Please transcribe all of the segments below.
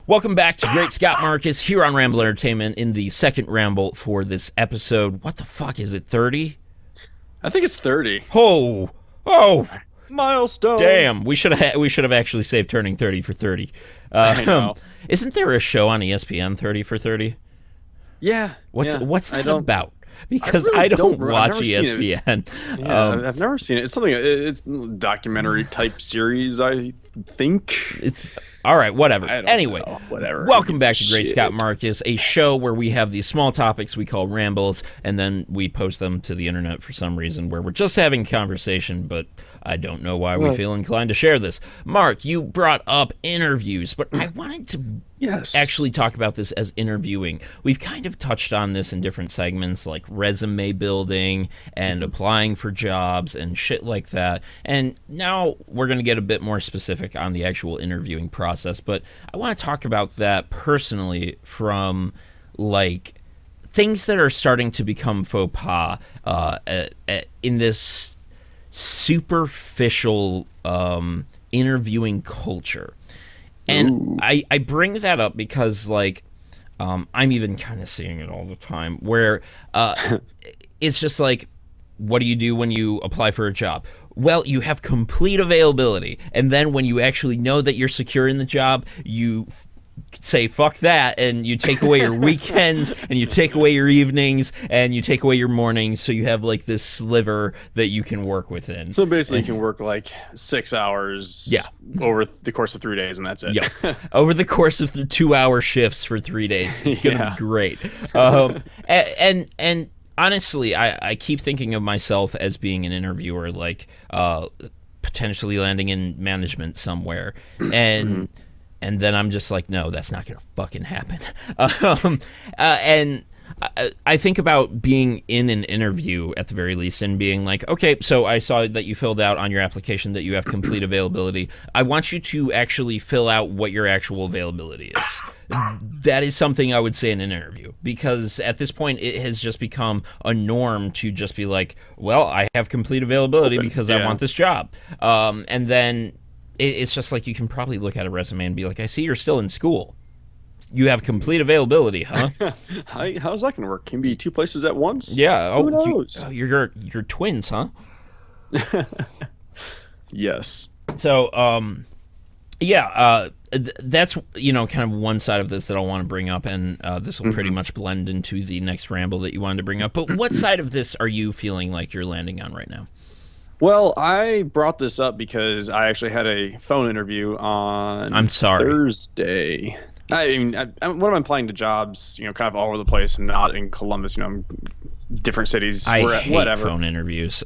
Welcome back to Great Scott Marcus here on Ramble Entertainment in the second Ramble for this episode. What the fuck is it, 30? I think it's 30. Oh, Milestone. damn. We should have actually saved turning 30 for 30. I know. Isn't there a show on ESPN 30 for 30? Yeah. What's that about? Because really I don't don't- I've watch never seen it. ESPN. Yeah, I've never seen it. It's something. It's a documentary type series, I think. It's all right, whatever. I don't Anyway, know. Whatever. welcome back to Great Shit. Scott Marcus, a show where we have these small topics we call rambles, and then we post them to the internet for some reason where we're just having a conversation, but I don't know why we feel inclined to share this. Mark, you brought up interviews, but I wanted to actually talk about this as interviewing. We've kind of touched on this in different segments, like resume building and applying for jobs and shit like that. And now we're going to get a bit more specific on the actual interviewing process. But I want to talk about that personally from, like, things that are starting to become faux pas in this superficial interviewing culture. And I bring that up because, like, I'm even kind of seeing it all the time where it's just like, what do you do when you apply for a job? Well, you have complete availability. And then when you actually know that you're secure in the job, you say fuck that, and you take away your weekends and you take away your evenings and you take away your mornings, so you have like this sliver that you can work within. So basically, you can work like 6 hours. Yeah. Over the course of 3 days, and that's it. Yeah, over the course of the 2-hour shifts for 3 days, it's gonna be great. And honestly, I keep thinking of myself as being an interviewer, like potentially landing in management somewhere, and then I'm just like, no, that's not gonna fucking happen. And I think about being in an interview at the very least and being like, okay, so I saw that you filled out on your application that you have complete availability. I want you to actually fill out what your actual availability is. That is something I would say in an interview, because at this point it has just become a norm to just be like, well, I have complete availability because I want this job. And then it's just like, you can probably look at a resume and be like, I see you're still in school. You have complete availability, huh? How's that gonna work? Can be two places at once? Yeah. Who knows? You're twins, huh? Yes. So, that's, kind of one side of this that I want to bring up, and this will pretty much blend into the next ramble that you wanted to bring up. But what side of this are you feeling like you're landing on right now? Well, I brought this up because I actually had a phone interview on Thursday. I mean, when I'm applying to jobs, kind of all over the place and not in Columbus, I'm different cities. I hate whatever. phone interviews.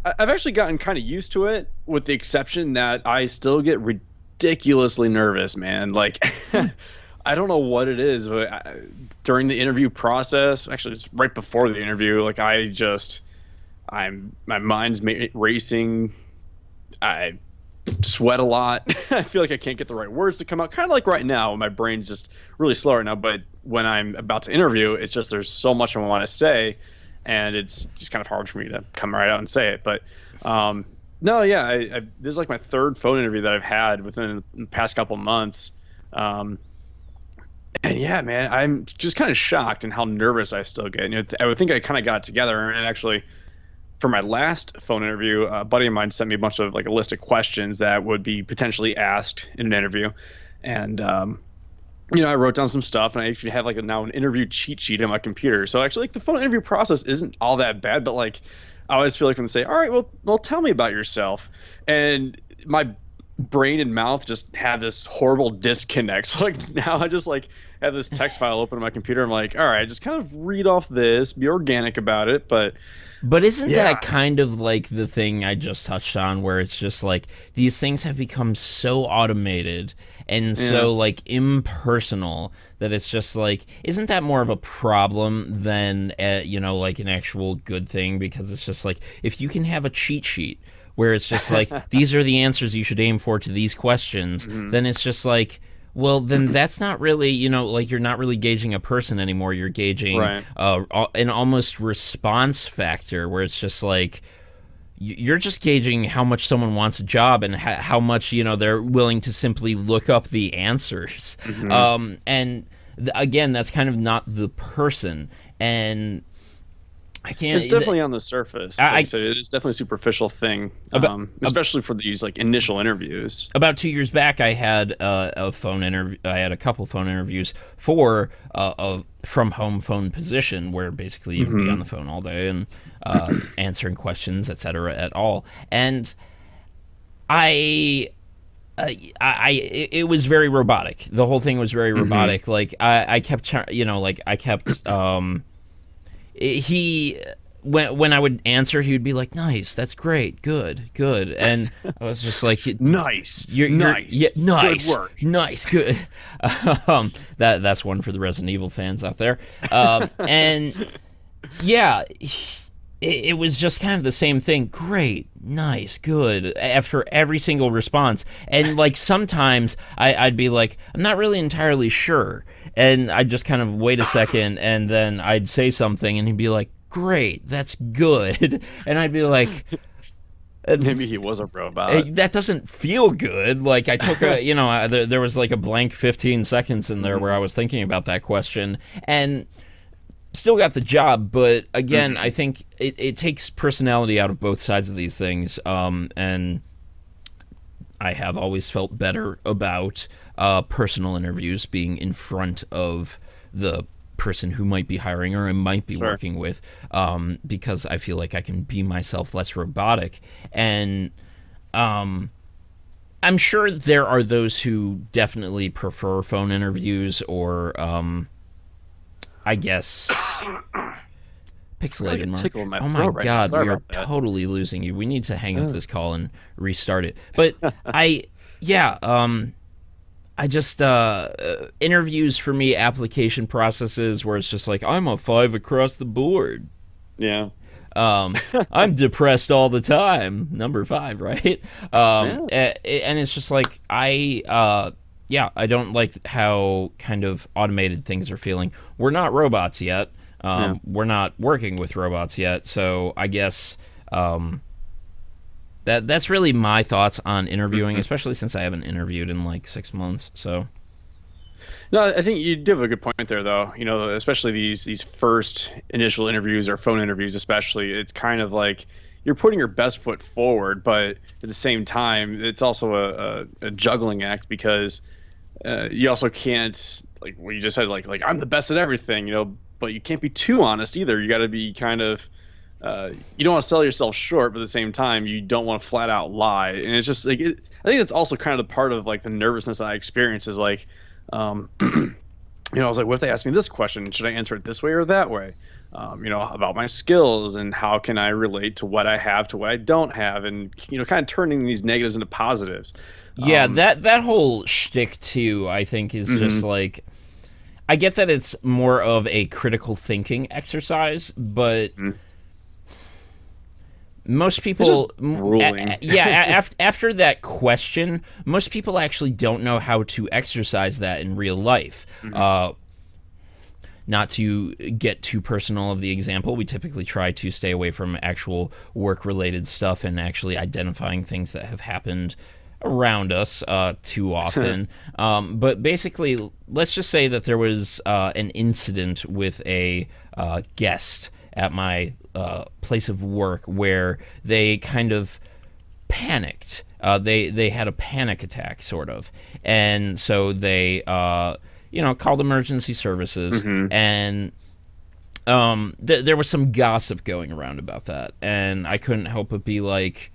I've actually gotten kind of used to it, with the exception that I still get ridiculously nervous, man. Like, I don't know what it is, but during the interview process, actually it's right before the interview, like my mind's racing. I sweat a lot. I feel like I can't get the right words to come out. Kind of like right now, my brain's just really slow right now. But when I'm about to interview, it's just there's so much I want to say, and it's just kind of hard for me to come right out and say it. But no, yeah, this is like my third phone interview that I've had within the past couple months. And yeah, man, I'm just kind of shocked in how nervous I still get. I would think I kind of got it together, and actually, for my last phone interview, a buddy of mine sent me a list of questions that would be potentially asked in an interview. And, I wrote down some stuff, and I actually have now an interview cheat sheet on my computer. So actually, the phone interview process isn't all that bad, but I always feel like when they say, all right, well, tell me about yourself. And my brain and mouth just have this horrible disconnect. So now I just have this text file open on my computer. I'm like, all right, just kind of read off this, be organic about it. But isn't that kind of like the thing I just touched on, where it's just like these things have become so automated and so impersonal that it's just like, isn't that more of a problem than an actual good thing? Because it's just like, if you can have a cheat sheet where it's just like, these are the answers you should aim for to these questions, then it's just like, well, then that's not really, you're not really gauging a person anymore. You're gauging an almost response factor, where it's just like, you're just gauging how much someone wants a job and how much they're willing to simply look up the answers. Hmm. And again, that's kind of not the person, and I can't. It's definitely on the surface. Like I said, it is definitely a superficial thing, About, especially for these like initial interviews. about 2 years back, I had a phone interview. I had a couple phone interviews for a from home phone position, where basically you'd be Hmm. on the phone all day and answering questions, etc. at all. And I it was very robotic. The whole thing was very Hmm. robotic. Like I kept, like I kept, he, when I would answer, he would be like, "Nice, that's great, good, good," and I was just like, Nice, You're yeah, nice, good nice, work. nice, good." That's one for the Resident Evil fans out there. And yeah, it was just kind of the same thing. Great, nice, good. After every single response, and like sometimes I'd be like, I'm not really entirely sure, and I'd just kind of wait a second, and then I'd say something, and he'd be like, "Great, that's good," and I'd be like, Maybe he was a robot. that doesn't feel good. Like I took a, there was like a blank 15 seconds in there where I was thinking about that question, and still got the job. But again, I think it takes personality out of both sides of these things. And I have always felt better about personal interviews being in front of the person who might be hiring or I might be Sure. working with, because I feel like I can be myself, less robotic. And I'm sure there are those who definitely prefer phone interviews, or I guess I pixelated get Mark. tickled in my Oh my throat right now. god, Sorry we are about that. totally losing you. We need to hang up this call and restart it. But yeah, I just interviews for me, application processes where it's just like I'm a 5 across the board. Yeah. I'm depressed all the time. Number 5, right? Yeah. And it's just like yeah, I don't like how kind of automated things are feeling. We're not robots yet. Yeah. We're not working with robots yet. So I guess that's really my thoughts on interviewing, Mhm. especially since I haven't interviewed in like 6 months. So No, I think you do have a good point there, though. Especially these first initial interviews or phone interviews, especially, it's kind of like you're putting your best foot forward, but at the same time, it's also a juggling act because you also can't like what you just said, like I'm the best at everything, but you can't be too honest either. You got to be kind of you don't want to sell yourself short, but at the same time, you don't want to flat out lie. And it's just like I think that's also kind of the part of like the nervousness I experience is like. I was like, what if they ask me this question? Should I answer it this way or that way? About my skills and how can I relate to what I have to what I don't have, and kind of turning these negatives into positives. yeah, that whole shtick too, I think, is just Mhm. like I get that it's more of a critical thinking exercise, but Mhm. most It's just people, grueling. after that question, most people actually don't know how to exercise that in real life. Mhm. Not to get too personal of the example, we typically try to stay away from actual work related stuff and actually identifying things that have happened around us too often. But basically, let's just say that there was an incident with a guest at my place of work where they kind of panicked. They had a panic attack, sort of, and so they called emergency services, Mhm. and there was some gossip going around about that, and I couldn't help but be like,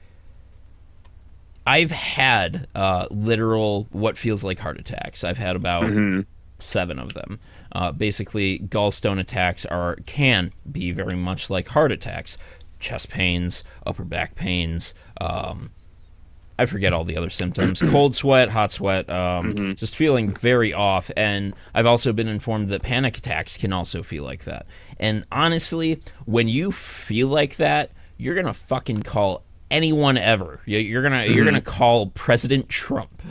I've had literal what feels like heart attacks. I've had about Mhm. 7 of them. Basically, gallstone attacks can be very much like heart attacks. Chest pains, upper back pains. I forget all the other symptoms. Cold sweat, hot sweat, Mhm. just feeling very off. And I've also been informed that panic attacks can also feel like that. And honestly, when you feel like that, you're going to fucking call anyone ever. You're gonna call President Trump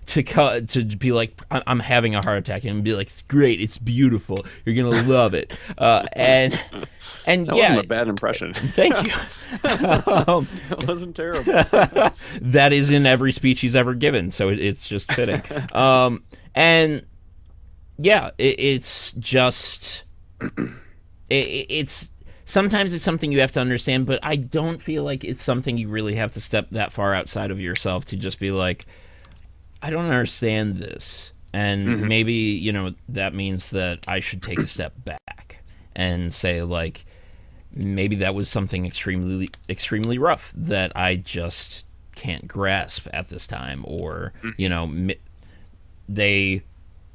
to be like, I'm having a heart attack, and be like, it's great, it's beautiful, you're gonna love it, and that yeah, wasn't a bad impression. thank you. That wasn't terrible. That is in every speech he's ever given, so it's just fitting. And yeah, it's just it's sometimes it's something you have to understand, but I don't feel like it's something you really have to step that far outside of yourself to just be like, I don't understand this. And maybe, you know, that means that I should take a step back and say, like, maybe that was something extremely rough that I just can't grasp at this time. Or, you know, they,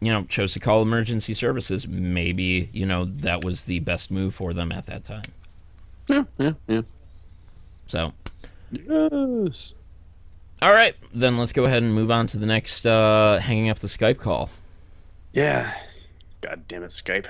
you know, chose to call emergency services. Maybe, you know, that was the best move for them at that time. Yeah. So, Yes. all right, then let's go ahead and move on to the next hanging up the Skype call. Yeah. God damn it, Skype.